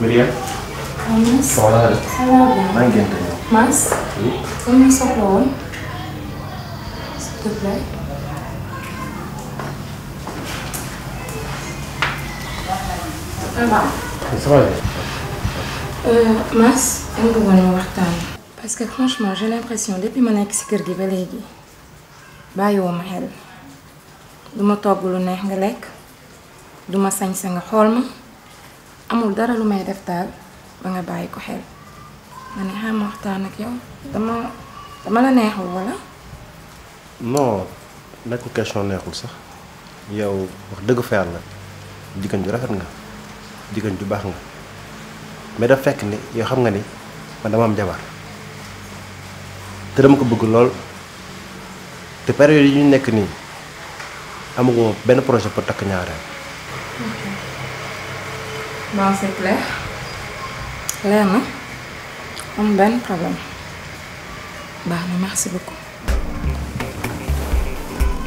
Myriam. Mas. Ça va bien. maa ngi gént ñëw. Mas. Oui. Lan nga soxla woon. S'il te plaît. Ça va bien. Mas. dama bëggoon ñu waxtaan. parce que franchement j'ai l'impression depuis ma nekk ci kër gi ba léegi bàyyiwoo ma xel duma togg lu neex nga lekk duma sañ sa nga xool ma amul dara lu may def daal ba nga bàyyi ko xel ma ne xam waxtaan ak yow dama la neexul walla. non nekkul question neexul sax yow wax dëgg fa yàlla jigéen ju rafet nga jigéen ju baax nga mais dafa fekk ni yow xam nga ni man dama am jabar te dama ko bëgg lool te période yi ñu nekk nii amaguma benn projet pour takk ñaareel. Bon c'est clair leer na am benn problème baax na merci beaucoup.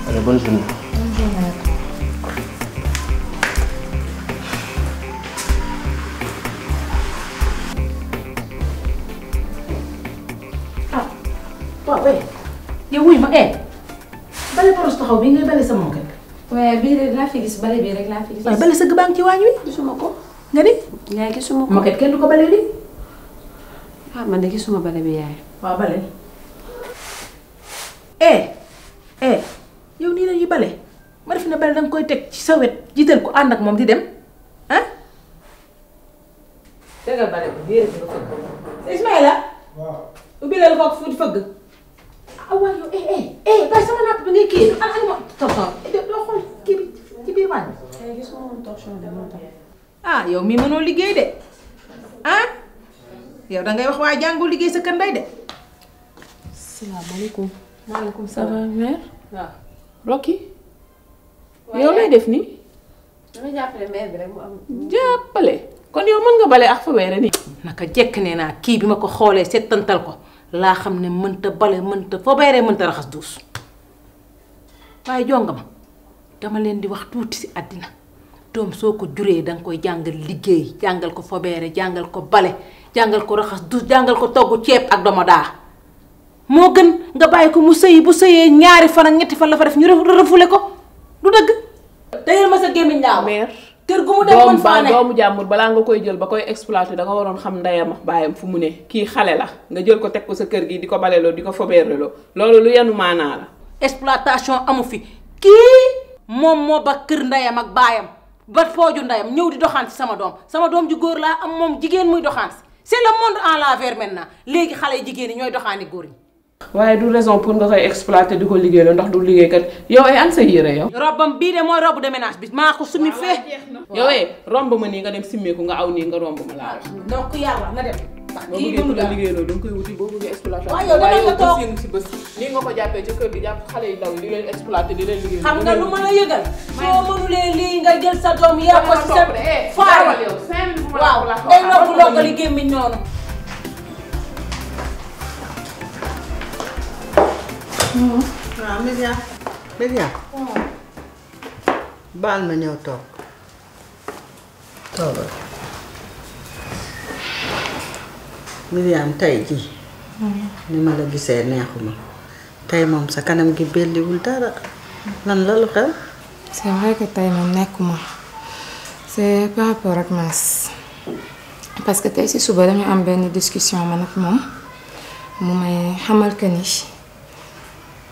allez bonne journée. Bonne journée. waaw yow wuy ma bale boros taxaw bi ngay bale sa moket. waaye bii de laa fi gis bale bii rek laa fi gis. waaye bale sa gëbaa ngi ci waañ wi. gisuma ko. nga ni. yaay gisuma ko. moket kenn du ko bale li. ah man de gisuma bale bi yaay. waaw bale. yow nii lañuy bale ma def ne bale danga koy teg ci sa wet jiital ko ànd ak moom di dem ah. tegal bale bi bii rek nga fëgg. Ismaïla. waaw. ubbi leen ko fu di fëgg. ah waaw yow bàyyi sama napp bi ngay kii du am ma torchon doo xool kii bi ci biir wàññi. gisuma woon torchon de moo tax. ah yow mii mënoo liggéey de ah yow dangay wax waa jàngoo liggéey sa kër ndey de. salaamaaleykum. maaleykum ça va salaam. mère. waaw. Rocky. yow lay def nii. dama jàppale mère bi rek mu am. jàppale. kon yow mën nga bale ak fa weere nii. naka jekk nee naa kii bi ma ko xoolee settantal ko laa xam ne mënta bale mënta foo beeree mënta raxas duus waaye jonga ma dama leen di wax tuuti ci àddina doom soo ko juree danga koy jàngal liggéey jàngal ko fobeere jàngal ko bale jàngal ko raxas duus jàngal ko togg ceeb ak domodaa moo gën nga bàyyi ko mu sëyi bu sëyee ñaari fan ak ñetti fan la fa def ñu refule ko du dëgg teyel ma sa gémmiñ laa mère. kër gu mu dem mën faa ne doomu jàmbur balaa nga koy jël ba koy exploiter da nga waroon xam ndeyam ak baayam fu mu ne kii xale la nga jël ko teg ko sa kër gi di ko baleloo di ko fobeereloo loolu lu yenu maanaa la. exploitation amu fi kii moom moo ba kër ndeyam ak baayam ba fooju ndeyam ñëw di doxaan si sama doom ju góor laa am moom jigéen muy doxaan si c'est le monde en l'envers maintenant léegi xale yi jigéen ñi ñooy doxaani góor ñi. waaye du raison pour nga koy exploiter di ko liggéeyloo ndax du liggéeykat yow ay an sa yére yow. robam bii de mooy robe de ménage bi maa ko sumi fee. yow romb ma nii nga dem simmeeku nga aw nii nga romb ma laa wax. donc yàlla na dem. boo bëggee ku la liggéeyloo da nga koy wuti boo bëggee exploitation. waaw yow dama nga toog si bés nii nga ko jàppee ci kër gi jàpp xale yu ndaw yi di leen exploiter di leen liggéey. xam nga lu ma la yëgal. soo mënulee lii nga jël sa doom yaa ko si sa faar waaw day nokku ndogali gémmiñ noonu. waaw Myriam baal ma ñëw toog toogal Myriam tey jii ni ma la gisee neexuma tey moom sa kanam gi belliwul dara lan la lu xew. c'est vrai que tey moom nekkuma c'est par rapport ak Mass parce que tey si suba dañu am benn discussion man ak moom mu may xamal que ni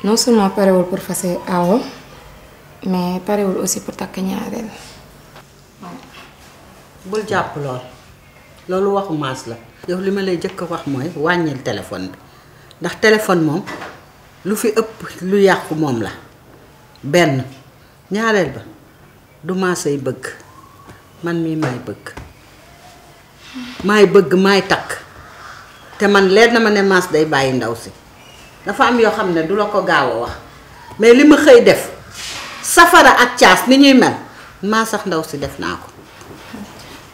non seulement parewul pour fase awo mais parewul aussi pour takk ñaareel. bul jàpp loolu waxu Mass la. yow li ma lay jëkk a wax mooy wàññil téléphone bi ndax téléphone moom lu fi ëpp lu yàqu moom la benn ñaareel ba du Massay bëgg man mii maay bëgg maay takk te man leer na ma ne Mass day bàyyi ndaw si dafa am yoo xam ne du la ko gaaw a wax mais li ma xëy def safara ak caas ni ñuy mel maa sax ndaw si def naa ko.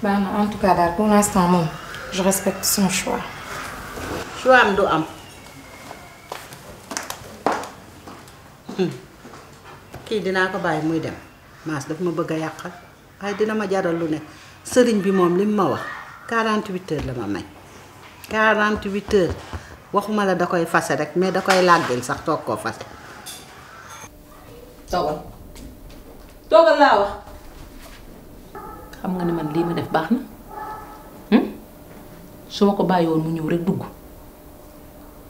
baax na en tout cas daal pour l'instant moom je respecte son choix. choix am du am kii dinaa ko bàyyi muy dem Mass daf ma bëgg a yàqal waaye dina ma jaral lu ne sëriñ bi moom li mu ma wax 48 heures la ma may 48 heures waxuma la da koy fase rek mais da koy làggil sax toog koo fase. toogal laa wax xam nga ne man lii ma def baax na su ma ko bàyyi woon mu ñëw rek dugg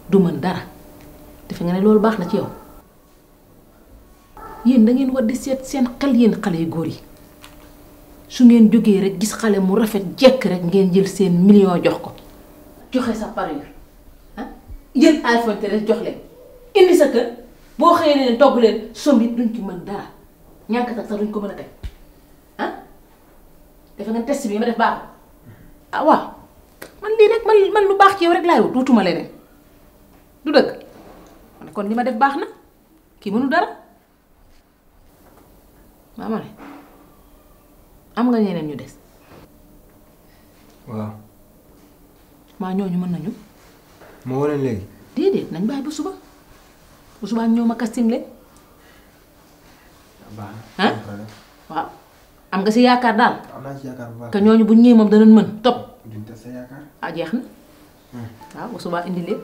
du mën dara defe nga ne loolu baax na ci yow yéen da ngeen war di seet seen xel yéen xale yu góor yi su ngeen jógee rek gis xale mu rafet jekk rek ngeen jël seen million jox ko joxe sa parure jël iPhone te rek jox leen indi sa kër boo xëyee leen togg leen sombi duñ ci mën dara ñànk sax duñ ko mën a teg defe nga test bi ma def baaxul waaw man lii rek man lu baax ci yow rek laay wut wutuma leneen du dëgg kon li ma def baax na kii mënu dara maa ma ne am nga ñeneen ñu des waaw maa ñooñu mën nañu moo wane léegi déedéet nañ bàyyi bu subaa ñëw ma casting leen waaw am nga si yaakaar daal am naa ci yaakaar bu baax que ñooñu bu ñëwee moom danañ mën topp duñ tas sa yaakaar jeex na waaw bu subaa indi leen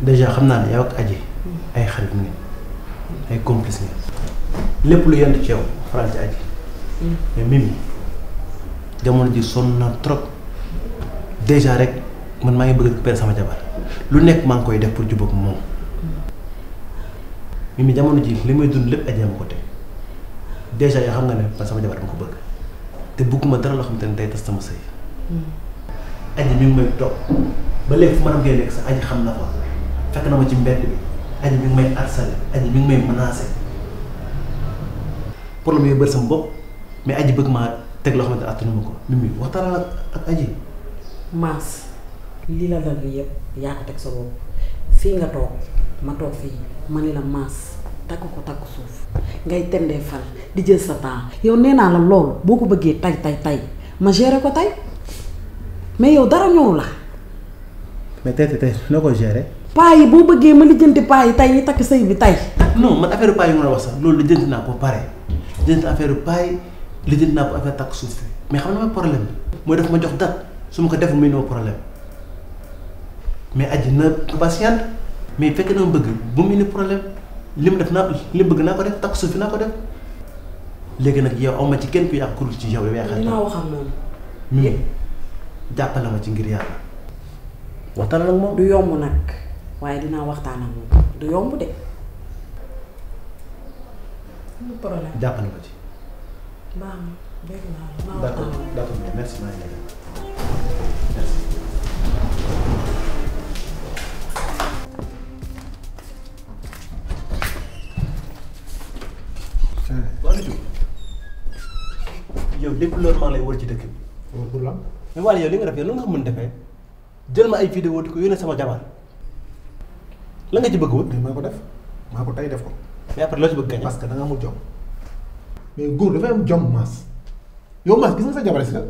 déjà xam naa ne yow ak Adji ay xarit ngeen ay complice ngeen lépp lu yent ci yow faral ci Adji mais Mimi jamono ji sonn na trop déjà rek man maa ngi bëgg a récupérer sama jabar lu nekk maa ngi koy def pour jubóog moom Mimi jamono ji li may dund lépp Adji ma ko teg déjà yoo xam nga ne man sama jabar dama ko bëgg te bëgguma dara loo xam te ne day tas sama sëy Adji mi ngi may toog ba léegi fu ma dem nekk sax Adji xam na fa fekk na ma ci mbedd bi Adji mi ngi may harcelé Adji mi ngi may menacé problème yooyu bëri sama bopp mais Adji bëgg maa teg loo xamante ne attanu ma ko Mimi waxtaan ak Adji. Maas lii la dal yëpp yaa ko teg sa bopp fii nga toog ma toog fii ma ne la Maas takk ko takk suuf ngay tendee fal di jël sa temps yow nee naa la loolu boo ko bëggee tay ma gérer ko tay mais yow dara ñoru la. mais tey noo ko gérer. paa yi boo bëggee ma lijjanti paa yi tay ñu takk sëy bi tay. non man affaire paa yi nga wax sax loolu lijjanti naa ko pare lijjanti affaire paa yi lijjanti naa ko affaire takk suuf si mais xam na ma problème bi mooy daf ma jox date su ma ko deful muy no problème mais Adji na patiente mais fekk na ma bëgg bu mu indi problème li mu def naa li mu bëgg naa ko def takk suuf naa ko def léegi nag yow aw ma ci kenn ku yàq kurul ci yow yow yaakaar dinaa wax ak moom. Mimi jàppale ma ci ngir yàlla waxtaan ak moom. du yomb nag waaye dinaa waxtaan ak moom du yomb de. lu problème jàppale ma ci. baax na dégg naa la. d'accord d'accord merci maa ngi lay merci. yow lépp loolu maa ngi lay wër ci dëkk bi. pour lan. mais wala yow li nga def yow lu nga xam mën defee jël ma ay vidéo di ko yónnee sama jabar la nga ci bëgg woon. maa ko def maa ko tey def ko. mais après loo ci bëgg gañ. parce que da nga amul jom mais góor dafay am jom Maas yow Maas gis nga sa jabar si la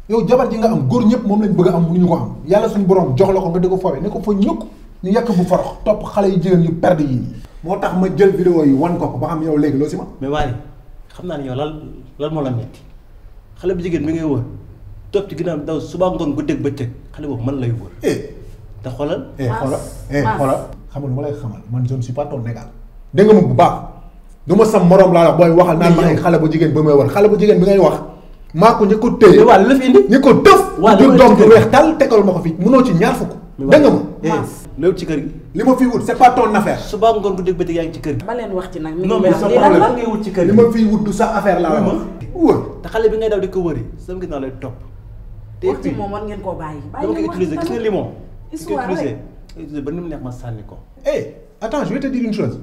yow jabar ji nga am góor ñëpp moom lañ bëgg a am mënuñu ko am yàlla suñu borom jox la ko nga di ko foowee ne ko fa ñukk ñu yàq bu forox topp xale yu jigéen yu perd yi nii. moo tax ma jël vidéo yi wan ko ba xam yow léegi loo si ma. mais waaye xam naa ne yow lan moo la metti xale bu jigéen mi ngay wër topp ci ginnaaw daw suba ngoon guddeeg bëccëg xale boobu man lay wër. te xoolal. xoolal xam nga lu ma lay xamal man je ne suis pas ton égal. dégg nga moom bu baax du ma sam morom laa wax booy waxal naan ma ay xale bu jigéen ba may wër xale bu jigéen bi ngay wax maa ko ñi ko téye. waaw lu fi indi. ñi ko tëf. waaw jël doom bu weex tal tegal ma ko fi mënoo ci ñaar fukk. dégg nga ma. Maas loolu ci kër gi. li ma fiy wut c'est pas ton affaire. suba ngoon guddi bëccëg yaa ngi ci kër gi. ba leen wax ci nag. mi non ngi mais sa lii lan problème la fu ngay wut ci kër gi. li ma fiy wut du sa affaire laa wax. wër te xale bi ngay daw di ko wëri sama gis naa lay topp. te wax ci moom war ngeen koo bàyyi. dama koy utiliser gis nga limon. histoire di ko utiliser ba ni mu neex ma sànni ko. attends je vais te dire une chose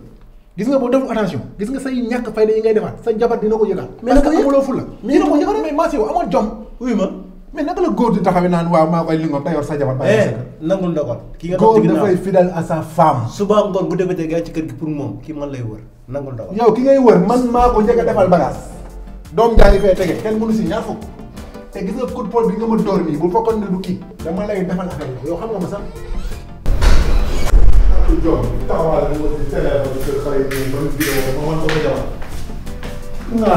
gis nga boo deful attention gis nga say ñàkk fayda yi ngay defaat sa jabar dina ko yëgal. mais parce que naka amuloo fulla. dina ko yëgal mais Mass yow amoon jom. oui ma. mais naka la góor di taxawee naan waaw maa koy lingom te yor sa jabar. nangul ndogal. ki nga góor dafay fidèle à sa femme. suba ngoon bu demee yaa ci kër gi pour moom kii man lay wër nangul ndogal. yow ki ngay wër man maa ko njëkk a defal bagage. doom jaari fee tege kenn mënu si ñaar fukk. te gis nga coup de poing bi nga ma dóor nii bu fekkoon ne du kii. dama lay defal affaire yow xam nga ma sax. Jom taxawal nga ci téléphone bi xale yi ba vidéo ma wan ko jabar. Nga.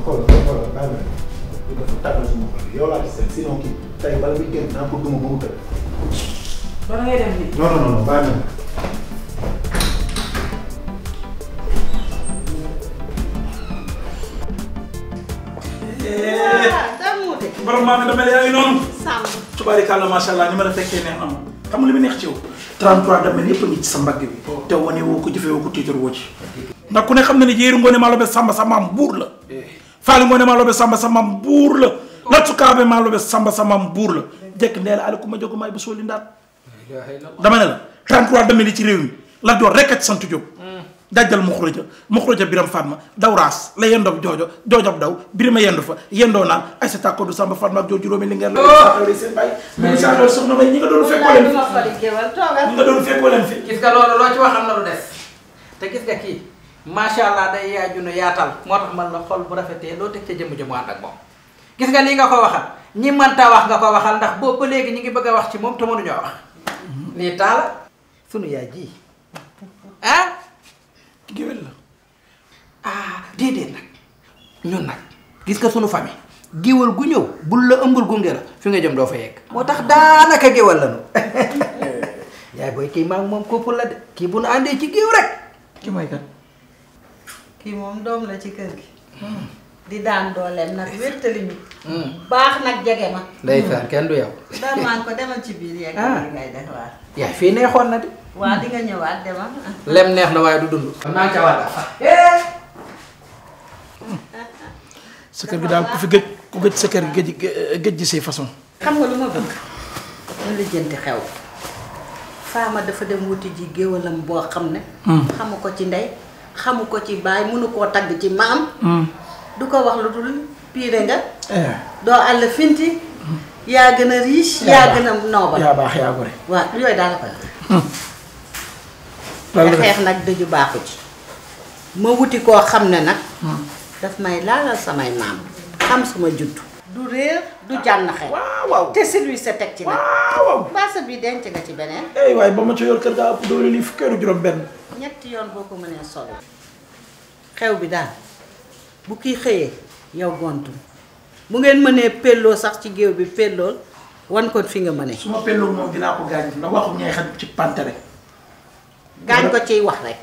Xool daal dafa tàggal suma xol yow laa di seet sinon kii tey bala muy génn naa ko duma ba mu tëdd. ba ngay dem nii. non bàyyi na. borom maa ngi damel yaa ngi noonu. Samb. tubaarikàlla macha allah ni ma la fekkee neex na ma xam nga li mu neex ci yow. 33 damel yëpp a ngi ci sa mbagg bi. te wane woo ko jëfee woo ko tiitar woo ci. ndax ku ne xam na ne Jéeri Ngoone Malobe Samba sa maam buur la. Faali Ngoone Malobe Samba sa maam buur la. Lat Sukaabe Malobe Samba sa maam buur la. jekk ndee la aliku ma jogu maay ba sooli ndaat. dama ne la 33 damel yi ci réew mi la door rek a ci sant Jóob. dajjal muxuraja biram Fatma daw raas la yendob joojab daw birima yendu fa yendoo naan ay sa tàkko du Samba Fatma ak joo juróomi li ngeen la seen bàyyi mais sa loolu soxna may ñi nga doon fekkoo leen ñi nga doon fekkoo leen fi gis nga loolu loo ci wax am na lu des te gis nga kii macha allah day yaaju nu yaatal moo tax man la xol bu rafetee loo teg ca jëmm jëmu ànd ak moom gis nga lii nga ko waxal ñi mënta wax nga ko waxal ndax boobu ba léegi ñi ngi bëgg a wax ci moom te mënuñoo wax lii taala sunu yaay ji géwél la déedéet nag ñun nag gis nga sunu famille géwél gu ñëw bul la ëmbul gunge la fi nga jëm doo fa yegg moo tax daanaka géwél la nu yaay booy kii maa ngi moom koppul la de kii bu nu àndee ci géew rek ki mooy kan kii moom doom la ci kër gi di daan dooleem nag wéttali ñu baax nag jege ma ndeysaan kenn du yow daan maan ko demal ci biir yegg li ngay def waa yaay fii neexoon na de waa di nga ñëwaat demal lem neex na waaye du dund xam naa ca waat sa kër gi daal ku gëj sa kër gi gëj ji say façon xam nga lu ma bëgg ma lijjanti xew faama dafa dem wuti ji géwalam boo xam ne xamu ko ci ndey xamu ko ci baay mënu koo tagg ci maam du ko wax lu dul piire nga doo àll finti yaa gën a riche yaa gën a noobal yaa baax yaa gore waaw yooyu daal la ko te xeex nag dëju baaxu ci ma wuti koo xam ne nag daf may laalal samay maam xam suma juddu du réer du jànn xel waaw te celui sa teg ci nag waaw baasa bi denc nga ci beneen waaye ba ma ca yor kër gaa ëpp doole lii fukkeeru juróom benn ñetti yoon boo ko mënee solo xew bi daal bu kii xëyee yow gontu bu ngeen mënee pelloo sax ci géew bi pellool wan ko fi nga mënee su ma pelloo moom dinaa ko gaañ ndax waxu ñay xaj ci pantere gaañ ko ciy wax rek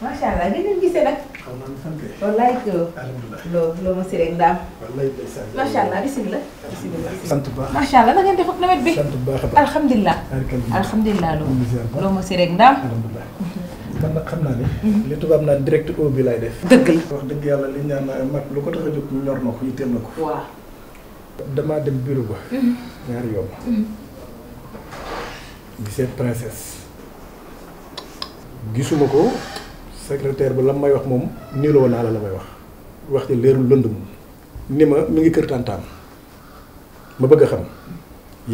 macha allah gën ngeen gisee nag. xaw naa sant wallaay loo ma si rek ndaam. wallaay ndeysaan macha allah bisimilah. bisimilah sant bu baax macha allah na ngeen def ak nawet bi. sant bu baax a baax alhamdulilah. alhamdulilah loo ma si rek ndaam. alhamdulilah man nag xam naa ne. li tubaab naan direct au bi lay def. dëgg la. wax dëgg yàlla li ñu naan mag lu ko tax a jóg ñor na ko yitteel na ko. waaw. damaa dem bureau ba. ñaari yoon. di seet princesse. gisuma ko. secrétaire ba la may wax moom niiloo naa la may wax ci leerul lënd moom ni ma mi ngi kër tàntaam ma bëgg a xam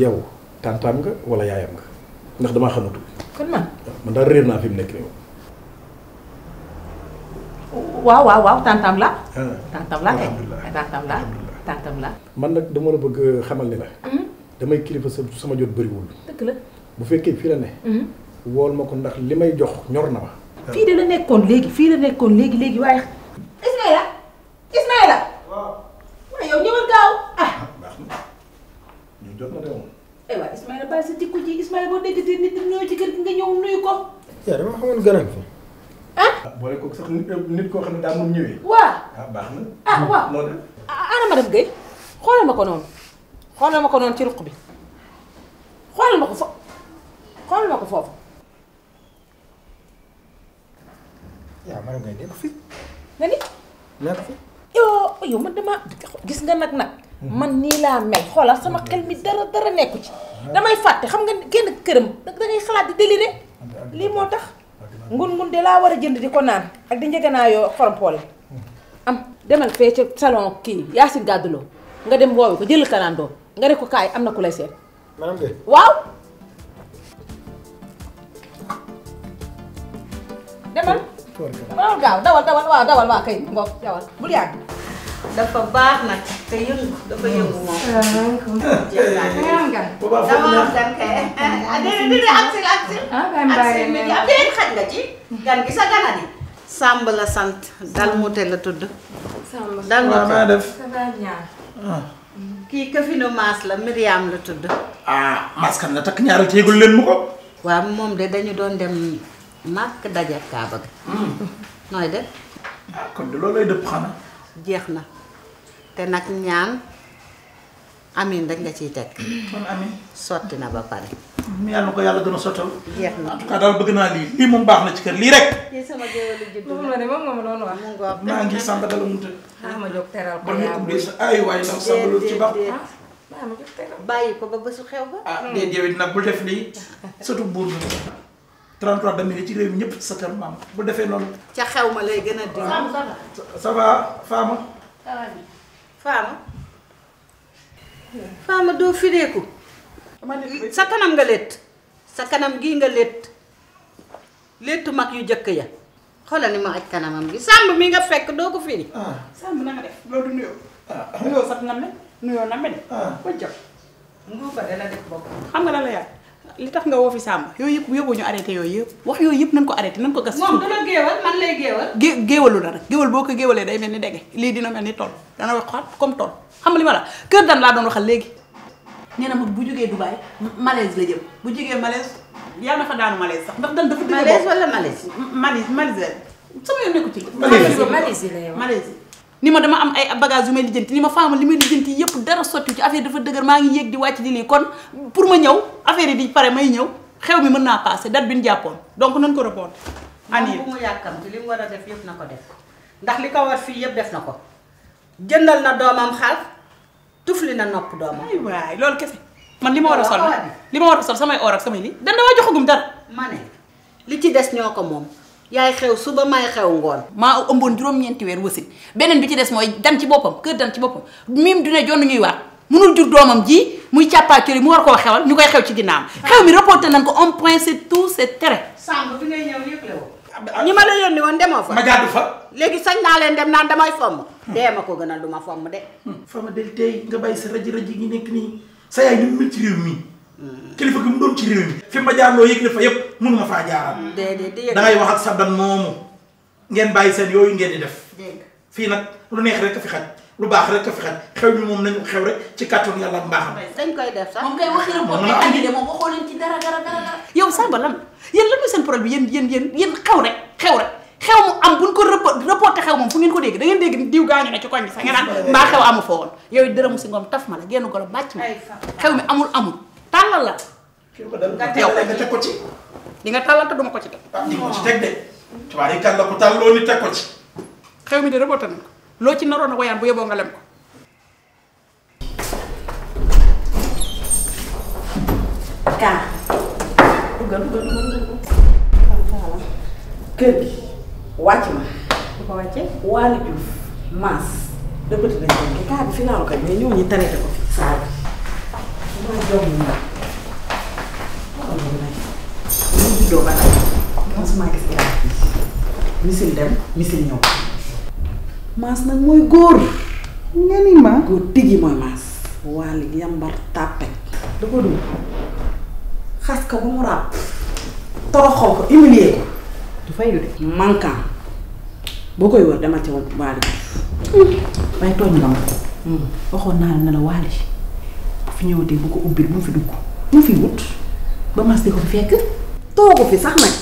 yow tàntaam nga wala yaayam nga ndax damaa xamatul. kon man daal réer naa fi mu nekk nii. waaw tàntaam la. tàntaam la kay tàntaam la. man nag dama la bëgg xamal ni la. damay kilifa sama jot bëriwul. dëgg la. bu fekkee fii la ne. wool ma ko ndax li may jox ñor na ma. fii de la nekkoon léegi waaye. Ismaïla. waaw. waaye yow ñëwal gaaw ah. baax na ñu jot na de moom. aywa Ismaïla bàyyi sa tikku ji Ismaïla boo déggatee nit ñëw ci kër gi nga ñëw nuyu ko. yaa dama xamoon gën a fi. boole ko sax nit koo xam ne daa mun ñëwee. waaw. baax na. waaw. noonu. ana madame Guèye xoolal ma ko noonu. xoolal ma ko noonu ci ruq bi xoolal ma ko xoolal ma ko foofu. yaa ma ne ngay nekk fii. nga ni. nekk fii. yow man dama gis nga nag man nii laa mel xoolal sama xel mi dara nekku ci. damay fàtte xam nga génn këram da ngay xalaat di déliré lii moo tax. ngun de laa war a jënd di ko naan ak di njëganaayoo xorom-poole am demal fee ca salon kii Yacine Gaduloo nga dem woowi ko jël kalandoo nga ne ko kaay am na ku lay seet. maanaam de. waaw. demal. waaw gaaw dawal waa kay ngoog dawal bul yàgg. dafa baax nag te yëngu dafa yëngu moom. salaamaaleykum. nga am gan. dama am gan kay. déedéet aksil. aksil mi di am déedéet xaj nga ci. gan gi sa gana di. Samb la sant Dalmouté la tudd. Samb. Dalmouté maa def. ça va bien. kii këfinu maas la Myriam la tudd. Maas kan la takk ñaaral te yëgul leen mu ko. waaw moom de dañu doon dem màkk daje Kaaba ga. nooy def. kon de loolu lay dëpp xanaa. jeex na te nag ñaan amin rek nga ciy teg. man amin. sotti na ba pare. yàlla na ko yàlla gën a sottal. jeex na en tout cas daal bëgg naa lii moom baax na ci kër lii rek. kii sama géwélu juddu moom la de moom nga ma doon wax. mu ngoog maa ngi sàmba dala mu tëdd. ma jóg teral ko bon yaa ñëpp di ay waay ndax sàmba loolu ci baax. ma jóg teral. bàyyi ko ba bésu xew ba. déedéet yow it nag bul def lii surtout buur bi 33 damine ci réew mi ñëpp sa kër maam bu defee noonu. ca xew ma lay gën a di. ça va Fama. Fama doo fireeku. sa kanam nga létt sa kanam gii nga létt mag yu jëkk ya xoolal ni ma aj kanamam gi Samb mi nga fekk doo ko firi. Samb na nga def loolu du nuyoo. nuyoo sax na mel nuyoo na mel. ko jot. nguuba de la def bopp. xam nga lan la yaay li tax nga woo fi Samb yooyu yëpp yóbbu ñu arrêté yooyu yëpp wax yooyu yëpp nañ ko arrêté nañ ko gas. moom du la géewal man lay géewal. géewalu la rek géewal boo ko géewalee day mel ni dege lii dina mel ni tool dana wax xaat comme tool xam nga li ma la kër dan laa doon waxal léegi. nee na ma bu jógee Dubaï Malaise la jëm bu jógee Malaise yàlla na fa daanu Malaise sax ndax dan dafa dëgg Malaise wala Malaise. Malaise sama yoon nekku ci. Malaise lay wax. Malaise ni ma dama am ay bagage yu may lijjanti ni ma Fama li may lijjanti yëpp dara sotti ci affaire dafa dëgër maa ngi yéeg di wàcc di lii kon pour ma ñëw affaire yi di pare may ñëw xew mi mën naa passé date bi ñu jàppoon donc nañ ko répondre. moom bu mu yàkkamti li mu war a def yëpp na ko def ndax li ko war fii yëpp def na ko jëndal na doomam xar tufli na nopp doomam. ay waay loolu kese man li ma war a sol li ma war a sol samay or ak samay lii dan damaa joxagum dara. ma ne li ci des ñoo ko moom yaay xew suba may xew ngoon. maa ëmboon juróom-ñeenti weer wasin beneen bi ci des mooy dan ci boppam kër dan ci boppam mim dune jonn ñuy waat mënul jur doomam ji muy càppaacoli mu war koo xewal ñu koy xew ci ginnaaw xew mi reporté nañ ko un point c'est tout c'est très. Samb fi ngay ñëw yëpp la woo. ñi ma la yónni woon demoo fa. ma jàddu fa. léegi sañ naa leen dem naan damay fomm. dee ma ko gënal du ma fomm de. Fama del tey nga bàyyi sa raji gi nekk nii sa yaay ni mu mel ci réew mi kilifa gi mu doon ci réew mi fi ma jaarloo yëg fa yëpp mënu ma faa jaaral. déedéet di yëg da ngay wax ak sa dan moomu ngeen bàyyi seen yooyu ngeen di def. dégg fii nag lu neex rek a fi xaj lu baax rek a fi xaj xew mi moom nañu xew rek ci kàttan yàlla ak mbaaxam. dañ koy def sax. moom kay waxi la boobu ay andi de moom waxoo leen ci dara. yow Samba lan yéen lan mooy seen problème bi yéen xew rek xew mu am buñ ko reporté xew moom fu ngeen ko dégg da ngeen dégg diw gaañu ne ci koñ bi sax ngeen naan mbaa xew amu fa woon yow dërëmu si ngoom taf ma la génn golo bàcc ma xew mi amul tàllal la nga teg ko ci. di nga tàllal te duma ko ci teg. di ko ci teg de. tubaab yi kan la ko tàll loo ni teg ko ci. xew mi de reporté nañ ko loo ci naroon a woyaan bu yeboo nga lem ko. kaa. dugal. kër gi wàcc ma. bu ko wàccee. Waly Diouf Mass. dëppati nañ ko te kaa bi fi laalu kay mais ñëw ñu traité ko fi saa bi. maa jox ñu ndax. ñu juddoo ba tey mosuma gis gaa bi misil dem misil ñëw. Mass nag mooy góor. nga ni ma. góor tigi mooy Mass. Waly yambar tàppet. da ko dugg xas ko ba mu ràpp. toroxal ko humilier ko. du fay de. manquant boo koy wër dama ci Waly waaye tooñ nga ma waxoon naa ne la Waly bu fi ñëwatee bu ko ubbil bu mu fi dugg mu fi wut ba Mass di ko fi fekk toogu fi sax nag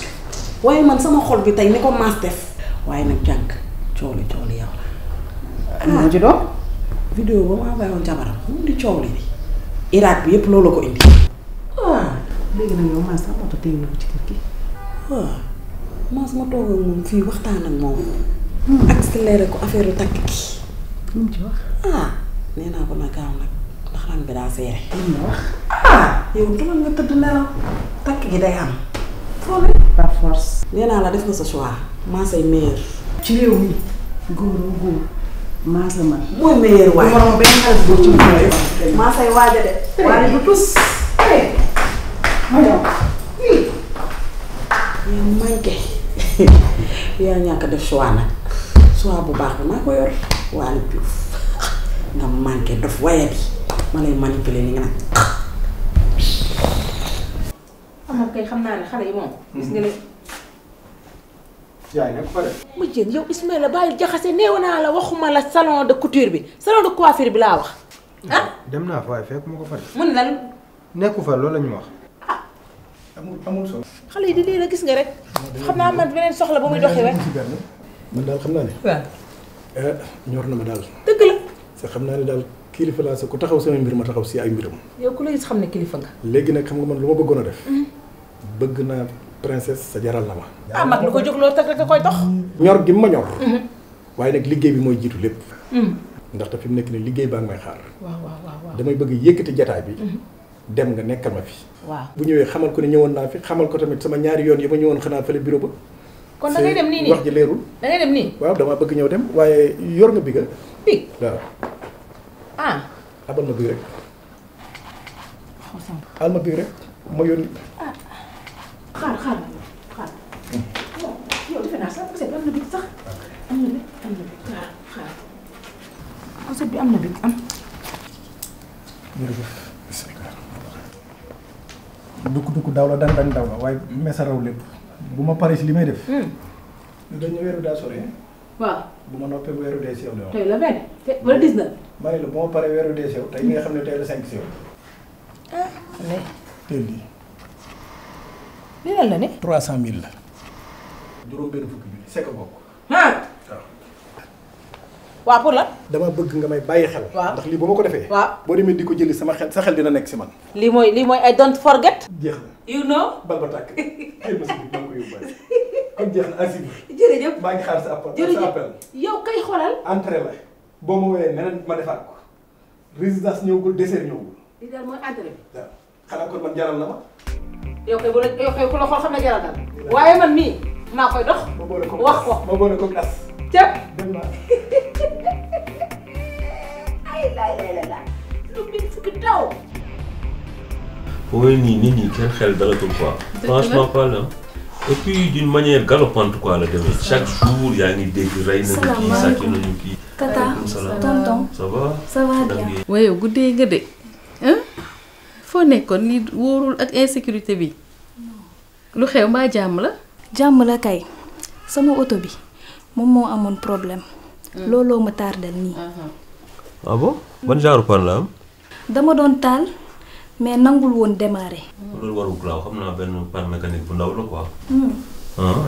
waaye man sama xol bi tey ni ko Mass def waaye nag jànk coow li yow la moo ci doon vidéo ba mu envoyé woon jabaram moom di coow li Irak bi yëpp loolu ko indi. léegi nag yow Mass sax oto téye ko ci kër gi. waaw Mass ma toog ak moom fii waxtaan ak moom. accéléré ko affaire takk gi. lu mu ci wax. nee naa ko na gaaw nag ndax lan bi daa seere. lu mu wax. yow dama nga tëdd nelaw takk gi day am. foo ne. par force. nee naa la def nga sa choix. Mass ay meilleur. ci réew mi góor Mass la man. mooy meilleur waaye. du ma benn xale bu ci mu Mass ay waaja de. waaye du tus. ma ñëw. yaa manqué. yaa ñàkk def choix nag. choix bu baax bi maa ko yor. Waly Diouf nga manqué dof wayat yi ma lay manipuler ni nga nag. amoon kay xam naa ne xale yi moom. gis nga ne. yaay nag pare. ma jën yow Ismaïla bàyyi jaxase néew naa la waxuma la salon de couture bi salon de coiffure bi laa wax. dem naa fa waaye fekk ma ko pare. mu ne lan. nekku fa loolu la ñu wax. amul solo. xale yi di lii la gis nga rek. xam naa man beneen soxla ba muy doxee rek. man daal xam naa ne. waaw. ñor na ma daal. dëgg la. sa xam naa ne daal kilifa laa sa ku taxaw sama mbir ma taxaw si ay mbiram. yow ku la gis xam ne kilifa nga. léegi nag xam nga man lu ma bëggoon a def. bëgg naa princesse sa jaral na ma. mag lu ko jóg loolu teg rek koy dox. ñor gi ma ñor. waaye nag liggéey bi mooy jiitu lépp. ndaxte fi mu nekk nii liggéey baa ngi may xaar. waaw. damay bëgg yëkkati jataay bi. dem nga nekkal ma fi. waaw bu ñëwee xamal ko ne ñëwoon naa fi xamal ko tamit sama ñaari yoon yi ma ñëwoon xanaa fële bureau ba. kon da ngay dem nii nii wax ji leerul. da ngay dem nii. waaw damaa bëgg ñëw dem waaye yor nga biga. big waaw. abal ma bii rek. al ma bii rek ma yónni. xaar yow defe naa sax am na big sax am na big xaar bi am na big am. dukk daaw la daan daaw la waaye mesa raw lépp bu ma paree si li may def. dañu weeru daa sore. waaw bu ma noppee weeru dee si yow de wax. tey la benn wala 19. ma ne la bu ma paree weeru dee si yow tey nga xam ne tey la 5 si yow. teel lii. lii lan la ne. 300 000 la. juróom benn fukki bi sekk bokk. waaw pour la. dama bëgg nga may bàyyi xel. waaw ndax lii bu ma ko defee. waaw boo demee di ko jëli sama xel sa xel dina nekk si man. lii mooy I don't forget. jeex na. you know. bal ba tàkk xëy na si biir maa ngi koy yóbbaale. kon jeex na asib. jërëjëf maa ngi xaar sa appel. jërëjëf sa appel. yow kay xoolal. entrée la boo ma woowee neneen ma defaat ko résidence ñëwagul dessert ñëwagul. lii daal mooy entrée bi. waaw xanaa kon man jaral na ma. yow kay ku la xool xam ne jaral na waaye man mii maa koy dox. ma boole ko wax ko ma boole ko as. ceeb. dem naa. ay la lu bi fukki taw. oui nii nit ñi seen xel dalatul quoi. franchement parlant. et puis d'une manière galopante quoi la demee chaque jour yaa ngi dégg rey nañu kii sàcc nañu kii. tata tonton ça va. ça va bien. waaye guddee nga de foo nekkoon lii wóorul ak insécurité bi lu xew mbaa jàmm la. jàmm la kay sama oto bi moom moo amoon problème. looloo ma tardel nii. ah bon ban genre panne la am. dama doon taal mais nangul woon démarrer. loolu warul graaw xam naa benn panne mécanique bu ndaw la quoi.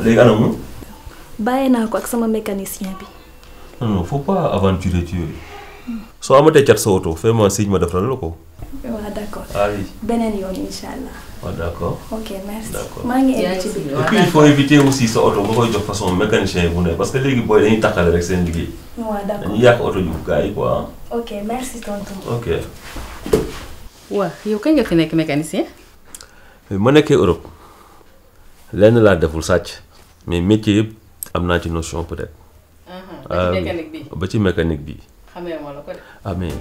léegi anamu. bàyyi naa ko ak sama mécanicien bi. non faut pas aventurer ci yooyu. soo amatee cat sa oto fais-moi signe ma defaral la ko. waaw d'accord. ah oui. beneen yoon incha allah. waaw d'accord. ok merci. d'accord maa ngi egg ci biir. et puis il faut éviter aussi sa oto nga koy jox façon mécanicien bu ne parce que léegi booy dañuy takkale rek seen liggéey. waaw d'accord dañuy yàq oto ju gars yi quoi. ok merci tonton. ok. waa yow kañ nga fi nekk mécanicien. ma nekkee Europe lenn laa deful sàcc mais métier yëpp am naa ci notion peut-être. ba ci mécanique bi. ba ci mécanique bi. xamee ma la ko de. ah mais